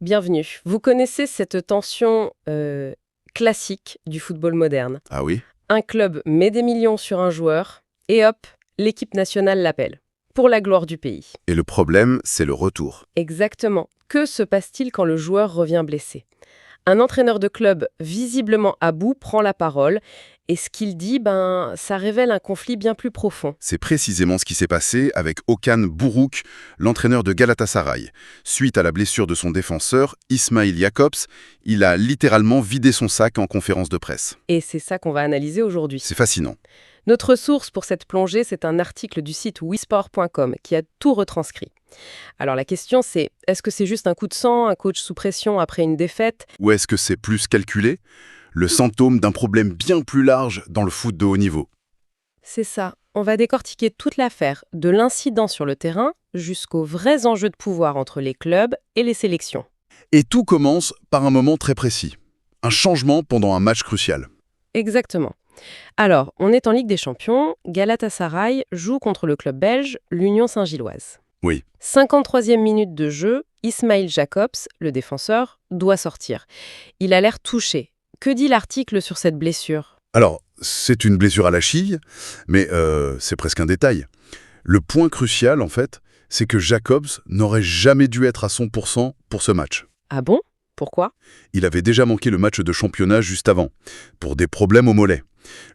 Bienvenue. Vous connaissez cette tension classique du football moderne. Ah oui? Un club met des millions sur un joueur et hop, l'équipe nationale l'appelle. Pour la gloire du pays. Et le problème, c'est le retour. Exactement. Que se passe-t-il quand le joueur revient blessé? Un entraîneur de club visiblement à bout prend la parole et ce qu'il dit, ça révèle un conflit bien plus profond. C'est précisément ce qui s'est passé avec Okan Buruk, l'entraîneur de Galatasaray. Suite à la blessure de son défenseur, Ismail Jakobs, il a littéralement vidé son sac en conférence de presse. Et c'est ça qu'on va analyser aujourd'hui. C'est fascinant. Notre source pour cette plongée, c'est un article du site wisport.com qui a tout retranscrit. Alors la question c'est, est-ce que c'est juste un coup de sang, un coach sous pression après une défaite? Ou est-ce que c'est plus calculé? Le symptôme d'un problème bien plus large dans le foot de haut niveau. C'est ça. On va décortiquer toute l'affaire, de l'incident sur le terrain jusqu'aux vrais enjeux de pouvoir entre les clubs et les sélections. Et tout commence par un moment très précis. Un changement pendant un match crucial. Exactement. Alors, on est en Ligue des Champions, Galatasaray joue contre le club belge, l'Union Saint-Gilloise. Oui. 53e minute de jeu, Ismail Jakobs, le défenseur, doit sortir. Il a l'air touché. Que dit l'article sur cette blessure? Alors, c'est une blessure à la cheville, mais c'est presque un détail. Le point crucial, en fait, c'est que Jacobs n'aurait jamais dû être à 100% pour ce match. Ah bon? Pourquoi? Il avait déjà manqué le match de championnat juste avant, pour des problèmes au mollet.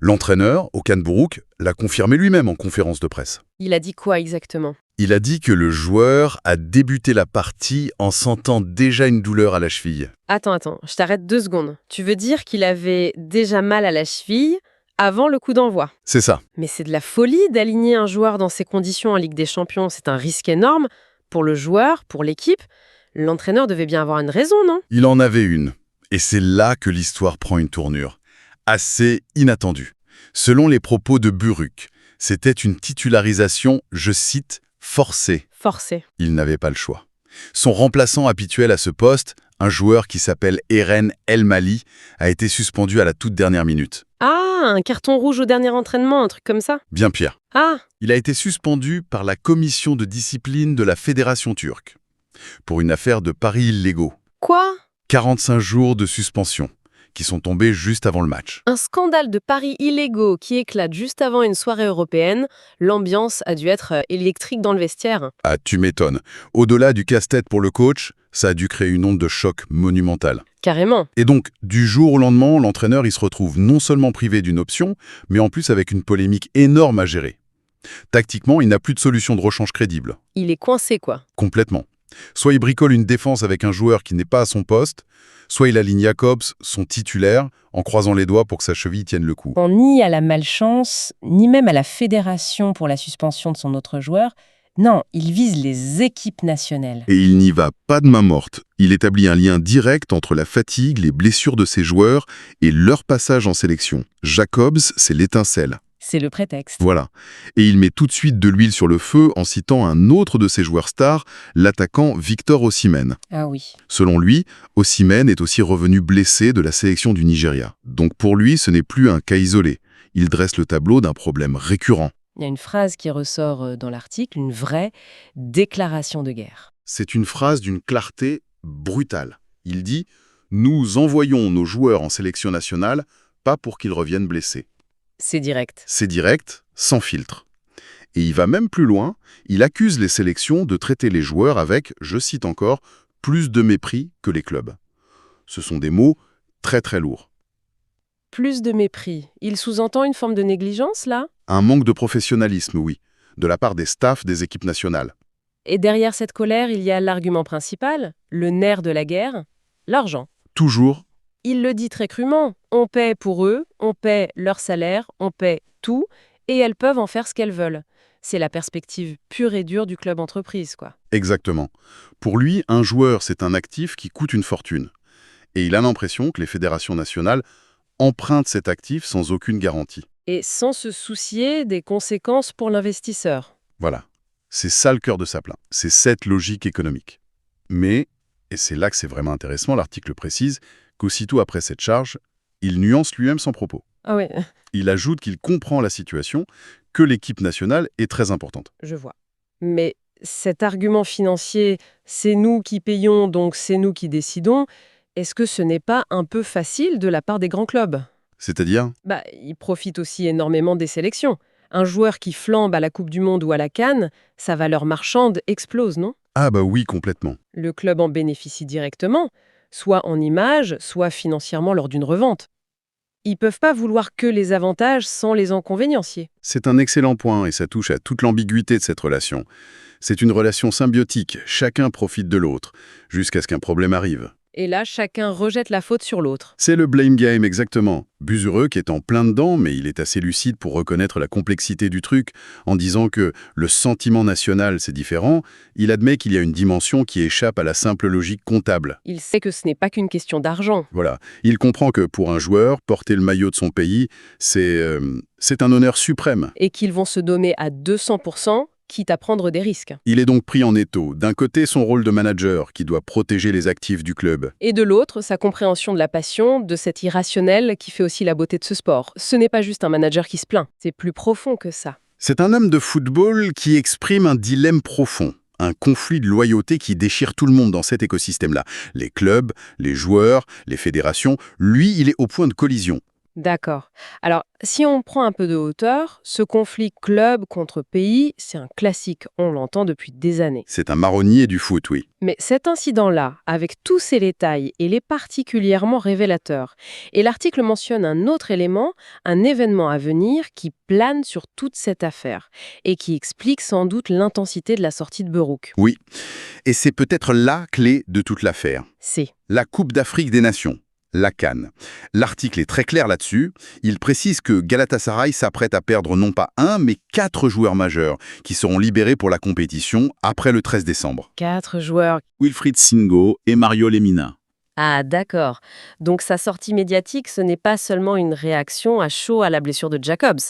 L'entraîneur, Okan Buruk, l'a confirmé lui-même en conférence de presse. Il a dit quoi exactement? Il a dit que le joueur a débuté la partie en sentant déjà une douleur à la cheville. Attends, je t'arrête 2 secondes. Tu veux dire qu'il avait déjà mal à la cheville avant le coup d'envoi? C'est ça. Mais c'est de la folie d'aligner un joueur dans ces conditions en Ligue des Champions. C'est un risque énorme pour le joueur, pour l'équipe. L'entraîneur devait bien avoir une raison, non? Il en avait une. Et c'est là que l'histoire prend une tournure. Assez inattendue. Selon les propos de Buruk, c'était une titularisation, je cite, forcée. Forcé. Il n'avait pas le choix. Son remplaçant habituel à ce poste, un joueur qui s'appelle Eren El Mali, a été suspendu à la toute dernière minute. Ah, un carton rouge au dernier entraînement, un truc comme ça? Bien pire. Ah, Il a été suspendu par la commission de discipline de la Fédération turque pour une affaire de paris illégaux. quoi? 45 jours de suspension qui sont tombés juste avant le match. Un scandale de paris illégaux qui éclate juste avant une soirée européenne. L'ambiance a dû être électrique dans le vestiaire. Ah, tu m'étonnes. Au-delà du casse-tête pour le coach, ça a dû créer une onde de choc monumentale. Carrément. Et donc, du jour au lendemain, l'entraîneur il se retrouve non seulement privé d'une option, mais en plus avec une polémique énorme à gérer. Tactiquement, il n'a plus de solution de rechange crédible. Il est coincé, quoi. Complètement. Soit il bricole une défense avec un joueur qui n'est pas à son poste, soit il aligne Jakobs, son titulaire, en croisant les doigts pour que sa cheville tienne le coup. Ni à la malchance, ni même à la fédération pour la suspension de son autre joueur. Non, il vise les équipes nationales. Et il n'y va pas de main morte. Il établit un lien direct entre la fatigue, les blessures de ses joueurs et leur passage en sélection. Jakobs, c'est l'étincelle. C'est le prétexte. Voilà. Et il met tout de suite de l'huile sur le feu en citant un autre de ses joueurs stars, l'attaquant Victor Osimhen. Ah oui. Selon lui, Osimhen est aussi revenu blessé de la sélection du Nigeria. Donc pour lui, ce n'est plus un cas isolé. Il dresse le tableau d'un problème récurrent. Il y a une phrase qui ressort dans l'article, une vraie déclaration de guerre. C'est une phrase d'une clarté brutale. Il dit « Nous envoyons nos joueurs en sélection nationale, pas pour qu'ils reviennent blessés ». C'est direct. C'est direct, sans filtre. Et il va même plus loin, il accuse les sélections de traiter les joueurs avec, je cite encore, plus de mépris que les clubs. Ce sont des mots très très lourds. Plus de mépris. Il sous-entend une forme de négligence, là? Un manque de professionnalisme, oui, de la part des staffs des équipes nationales. Et derrière cette colère, il y a l'argument principal, le nerf de la guerre, l'argent. Toujours, Il le dit très crûment. On paie pour eux, on paie leur salaire, on paie tout, et elles peuvent en faire ce qu'elles veulent. C'est la perspective pure et dure du club entreprise, quoi. exactement. Pour lui, un joueur, c'est un actif qui coûte une fortune. Et il a l'impression que les fédérations nationales empruntent cet actif sans aucune garantie. Et sans se soucier des conséquences pour l'investisseur. Voilà. C'est ça le cœur de sa plainte. C'est cette logique économique. Mais, et c'est là que c'est vraiment intéressant, l'article précise qu'aussitôt après cette charge, il nuance lui-même son propos. Ah oui, Il ajoute qu'il comprend la situation, que l'équipe nationale est très importante. je vois. Mais cet argument financier, c'est nous qui payons, donc c'est nous qui décidons, est-ce que ce n'est pas un peu facile de la part des grands clubs? C'est-à-dire? Ils profitent aussi énormément des sélections. Un joueur qui flambe à la Coupe du Monde ou à la CAN, sa valeur marchande explose, non? Ah bah oui, complètement. Le club en bénéficie directement, soit en images, soit financièrement lors d'une revente. Ils peuvent pas vouloir que les avantages sans les inconvéniencier. C'est un excellent point et ça touche à toute l'ambiguïté de cette relation. C'est une relation symbiotique, chacun profite de l'autre, jusqu'à ce qu'un problème arrive. Et là, chacun rejette la faute sur l'autre. C'est le blame game exactement. Busureux qui est en plein dedans, mais il est assez lucide pour reconnaître la complexité du truc, en disant que le sentiment national c'est différent, il admet qu'il y a une dimension qui échappe à la simple logique comptable. Il sait que ce n'est pas qu'une question d'argent. Voilà, il comprend que pour un joueur, porter le maillot de son pays, c'est un honneur suprême. Et qu'ils vont se donner à 200%, quitte à prendre des risques. Il est donc pris en étau. D'un côté, son rôle de manager, qui doit protéger les actifs du club. Et de l'autre, sa compréhension de la passion, de cet irrationnel qui fait aussi la beauté de ce sport. Ce n'est pas juste un manager qui se plaint, c'est plus profond que ça. C'est un homme de football qui exprime un dilemme profond. Un conflit de loyauté qui déchire tout le monde dans cet écosystème-là. Les clubs, les joueurs, les fédérations. Lui, il est au point de collision. D'accord. Alors, si on prend un peu de hauteur, ce conflit club contre pays, c'est un classique, on l'entend depuis des années. C'est un marronnier du foot, oui. Mais cet incident-là, avec tous ses détails, il est particulièrement révélateur. Et l'article mentionne un autre élément, un événement à venir qui plane sur toute cette affaire et qui explique sans doute l'intensité de la sortie de Berouk. Oui. Et c'est peut-être la clé de toute l'affaire. C'est La Coupe d'Afrique des Nations. La CAN. L'article est très clair là-dessus. Il précise que Galatasaray s'apprête à perdre non pas un, mais 4 joueurs majeurs qui seront libérés pour la compétition après le 13 décembre. 4 joueurs. Wilfried Singo et Mario Lemina. Ah, d'accord. Donc sa sortie médiatique, ce n'est pas seulement une réaction à chaud à la blessure de Jacobs.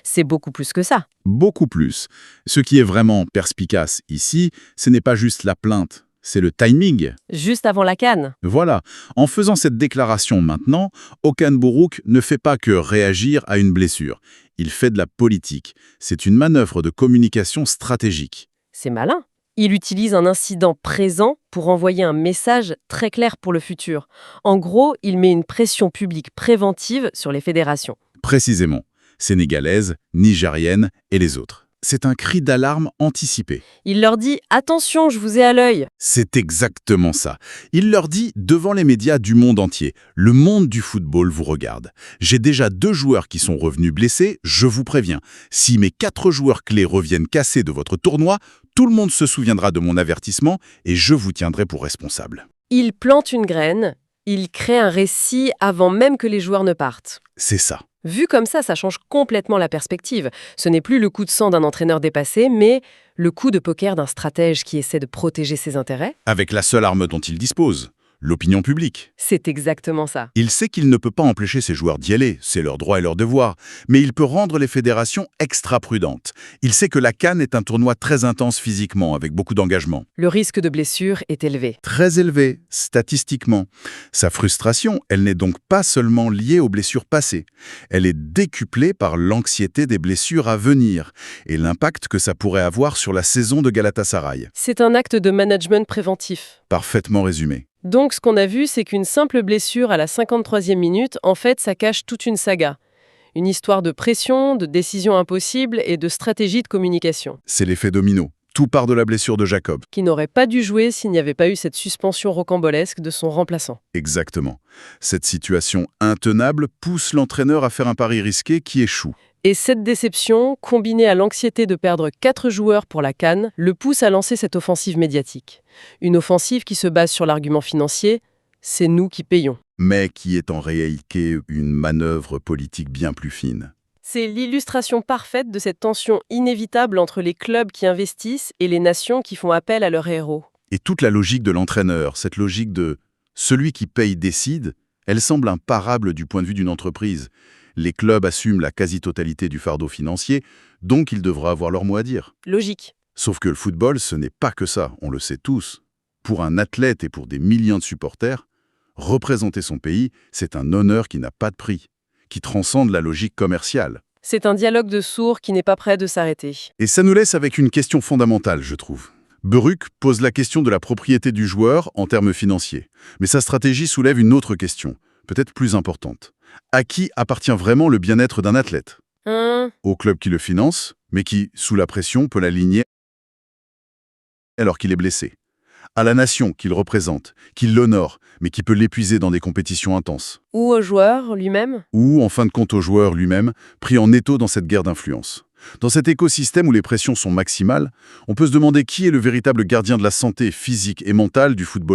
C'est beaucoup plus que ça. Beaucoup plus. Ce qui est vraiment perspicace ici, ce n'est pas juste la plainte. C'est le timing. Juste avant la CAN. Voilà. En faisant cette déclaration maintenant, Okan Buruk ne fait pas que réagir à une blessure. Il fait de la politique. C'est une manœuvre de communication stratégique. C'est malin. Il utilise un incident présent pour envoyer un message très clair pour le futur. En gros, il met une pression publique préventive sur les fédérations. Précisément. Sénégalaise, nigérienne et les autres. C'est un cri d'alarme anticipé. Il leur dit « Attention, je vous ai à l'œil ». C'est exactement ça. Il leur dit devant les médias du monde entier, le monde du football vous regarde. J'ai déjà 2 joueurs qui sont revenus blessés, je vous préviens. Si mes 4 joueurs clés reviennent cassés de votre tournoi, tout le monde se souviendra de mon avertissement et je vous tiendrai pour responsable. Il plante une graine, il crée un récit avant même que les joueurs ne partent. C'est ça. Vu comme ça change complètement la perspective. Ce n'est plus le coup de sang d'un entraîneur dépassé, mais le coup de poker d'un stratège qui essaie de protéger ses intérêts. Avec la seule arme dont il dispose, l'opinion publique. C'est exactement ça. Il sait qu'il ne peut pas empêcher ses joueurs d'y aller, c'est leur droit et leur devoir, mais il peut rendre les fédérations extra prudentes. Il sait que la CAN est un tournoi très intense physiquement, avec beaucoup d'engagement. Le risque de blessure est élevé. Très élevé, statistiquement. Sa frustration, elle n'est donc pas seulement liée aux blessures passées. Elle est décuplée par l'anxiété des blessures à venir et l'impact que ça pourrait avoir sur la saison de Galatasaray. C'est un acte de management préventif. Parfaitement résumé. Donc ce qu'on a vu, c'est qu'une simple blessure à la 53e minute, en fait, ça cache toute une saga. Une histoire de pression, de décisions impossibles et de stratégie de communication. C'est l'effet domino. Tout part de la blessure de Jacob. Qui n'aurait pas dû jouer s'il n'y avait pas eu cette suspension rocambolesque de son remplaçant. Exactement. Cette situation intenable pousse l'entraîneur à faire un pari risqué qui échoue. Et cette déception, combinée à l'anxiété de perdre 4 joueurs pour la CAN, le pousse à lancer cette offensive médiatique. Une offensive qui se base sur l'argument financier, c'est nous qui payons. Mais qui est en réalité une manœuvre politique bien plus fine. C'est l'illustration parfaite de cette tension inévitable entre les clubs qui investissent et les nations qui font appel à leurs héros. Et toute la logique de l'entraîneur, cette logique de « celui qui paye décide », elle semble imparable du point de vue d'une entreprise. Les clubs assument la quasi-totalité du fardeau financier, donc ils devraient avoir leur mot à dire. Logique. Sauf que le football, ce n'est pas que ça, on le sait tous. Pour un athlète et pour des millions de supporters, représenter son pays, c'est un honneur qui n'a pas de prix, qui transcende la logique commerciale. C'est un dialogue de sourds qui n'est pas prêt de s'arrêter. Et ça nous laisse avec une question fondamentale, je trouve. Beruck pose la question de la propriété du joueur en termes financiers. Mais sa stratégie soulève une autre question, peut-être plus importante. À qui appartient vraiment le bien-être d'un athlète ? Au club qui le finance, mais qui, sous la pression, peut l'aligner alors qu'il est blessé. À la nation qu'il représente, qui l'honore, mais qui peut l'épuiser dans des compétitions intenses. Ou au joueur lui-même? Ou, en fin de compte, au joueur lui-même, pris en étau dans cette guerre d'influence. Dans cet écosystème où les pressions sont maximales, on peut se demander qui est le véritable gardien de la santé physique et mentale du footballeur.